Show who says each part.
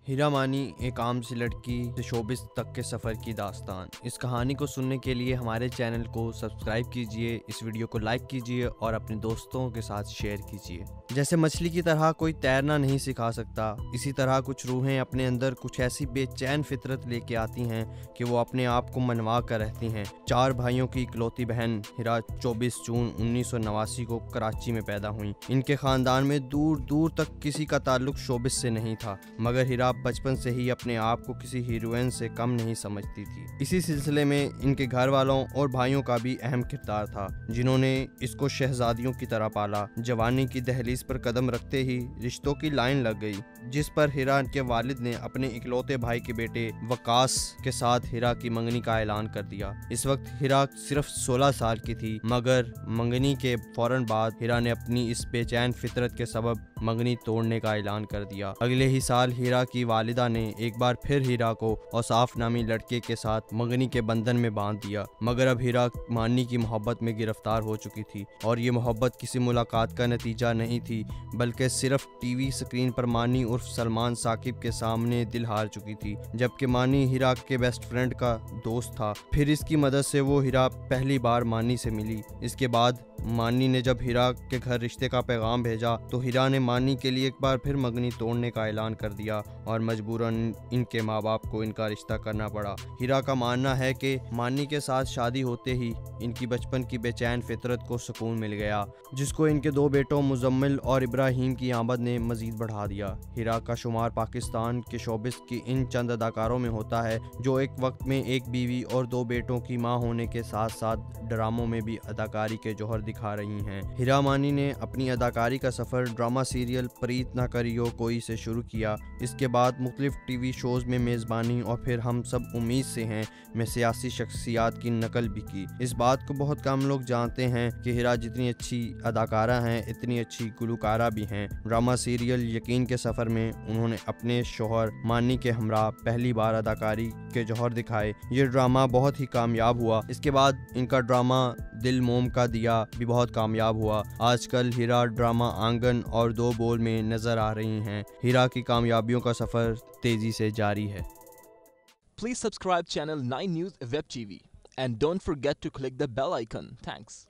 Speaker 1: ہیرا مانی ایک عام سی لڑکی سے شوبز تک کے سفر کی داستان۔ اس کہانی کو سننے کے لیے ہمارے چینل کو سبسکرائب کیجئے، اس ویڈیو کو لائک کیجئے اور اپنے دوستوں کے ساتھ شیئر کیجئے۔ جیسے مچھلی کی طرح کوئی تیرنا نہیں سکھا سکتا، اسی طرح کچھ روحیں اپنے اندر کچھ ایسی بے چین فطرت لے کے آتی ہیں کہ وہ اپنے آپ کو منوا کر رہتی ہیں۔ 4 بھائیوں کی اکلوتی بہن ہیرا 24 جون 1989 کو کراچی میں پیدا ہوئیں۔ ان کے خاندان میں دور دور تک کسی کا تعلق شوبز سے نہیں تھا، مگر ہیرا بچپن سے ہی اپنے آپ کو کسی ہیروئن سے کم نہیں سمجھتی تھی۔ اسی سلسلے میں ان کے گھر والوں اور بھائیوں کا بھی اہم کردار تھا، جنہوں نے اس کو شہزادیوں کی طرح پالا۔ جوانی کی دہلیز پر قدم رکھتے ہی رشتوں کی لائن لگ گئی، جس پر ہیرا کے والد نے اپنے اکلوتے بھائی کے بیٹے وقاص کے ساتھ ہیرا کی منگنی کا اعلان کر دیا۔ اس وقت ہیرا صرف 16 سال کی تھی، مگر منگنی کے فوراً بعد ہیرا نے اپنی اس بے چین فطرت کے سبب منگنی توڑنے کا اعلان کر دیا۔ اگلے ہی سال ہیرا کی والدہ نے ایک بار پھر ہیرا کو اوصاف نامی لڑکے کے ساتھ منگنی کے بندھن میں باندھ دیا، مگر اب ہیرا مانی کی محبت میں گرفتار ہو چکی تھی، اور یہ محبت کسی ملاقات کا نتیجہ نہیں تھی، بلکہ صرف ٹی وی سکرین پر مانی عرف سلمان ثاقب کے سامنے دل ہار چکی تھی، جبکہ مانی ہیرا کے بیسٹ فرینڈ کا دوست تھا۔ پھر اس کی مدد سے وہ ہیرا پہلی بار مانی سے ملی۔ اس کے بعد مانی نے جب ہیرا کے گھر رشتے کا پیغام بھیجا تو ہیرا نے مانی کے لیے ایک بار پھر منگنی توڑنے کا اعلان کر دیا، اور مجبوراً ان کے ماں باپ کو ان کا رشتہ کرنا پڑا۔ ہیرا کا ماننا ہے کہ مانی کے ساتھ شادی ہوتے ہی ان کی بچپن کی بے چین فطرت کو سکون مل گیا، جس کو ان کے 2 بیٹوں مزمل اور ابراہیم کی آمد نے مزید بڑھا دیا۔ ہیرا کا شمار پاکستان کے شوبز کی ان چند اداکاروں میں ہوتا ہے جو ایک وقت میں ایک بیوی اور 2 بیٹوں کی ماں ہونے کے ساتھ ساتھ ڈراموں میں بھی اداکاری کے جوہر دکھا رہی ہیں۔ ہیرا مانی نے اپنی اداکاری کا سفر ڈرامہ سیریل پریت نہ کریو کوئی سے شروع کیا۔ اس کے بعد مختلف ٹی وی شوز میں میزبانی اور پھر ہم سب امید سے ہیں میں سیاسی شخصیات کی نقل بھی کی۔ اس بات کو بہت کم لوگ جانتے ہیں کہ ہیرا جتنی اچھی اداکارہ ہیں اتنی اچھی گلوکارہ بھی ہیں۔ ڈرامہ سیریل یقین کے سفر میں انہوں نے اپنے شوہر مانی کے ہمراہ پہلی بار اداکاری کے جوہر دکھائے۔ یہ ڈرامہ بہت ہی کامیاب ہوا۔ اس کے بعد ان کا ڈرامہ دل موم کا دیا بھی بہت کامیاب ہوا۔ آج کل ہیرا ڈرامہ آنگن اور 2 بول میں نظر آ رہی ہیں۔ ہیرا کی کامیابیوں کا سفر تیزی سے جاری ہے۔
Speaker 2: Please subscribe channel 9 News Web TV and don't forget to click the bell icon. Thanks.